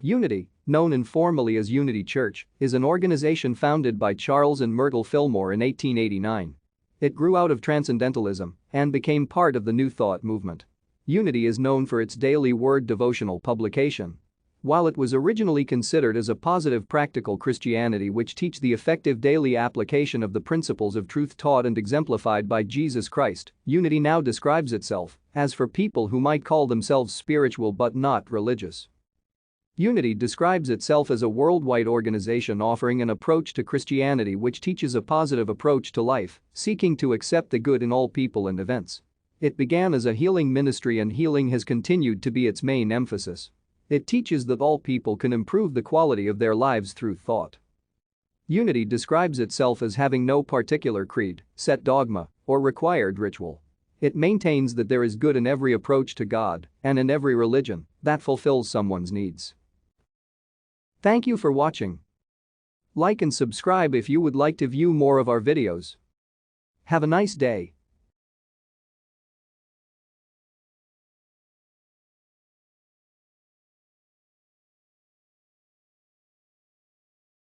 Unity, known informally as Unity Church, is an organization founded by Charles and Myrtle Fillmore in 1889. It grew out of Transcendentalism and became part of the New Thought movement. Unity is known for its daily word devotional publication. While it was originally considered as a positive practical Christianity which teach the effective daily application of the principles of truth taught and exemplified by Jesus Christ, Unity now describes itself as for people who might call themselves spiritual but not religious. Unity describes itself as a worldwide organization offering an approach to Christianity which teaches a positive approach to life, seeking to accept the good in all people and events. It began as a healing ministry and healing has continued to be its main emphasis. It teaches that all people can improve the quality of their lives through thought. Unity describes itself as having no particular creed, set dogma, or required ritual. It maintains that there is good in every approach to God and in every religion that fulfills someone's needs. Thank you for watching. Like and subscribe if you would like to view more of our videos. Have a nice day.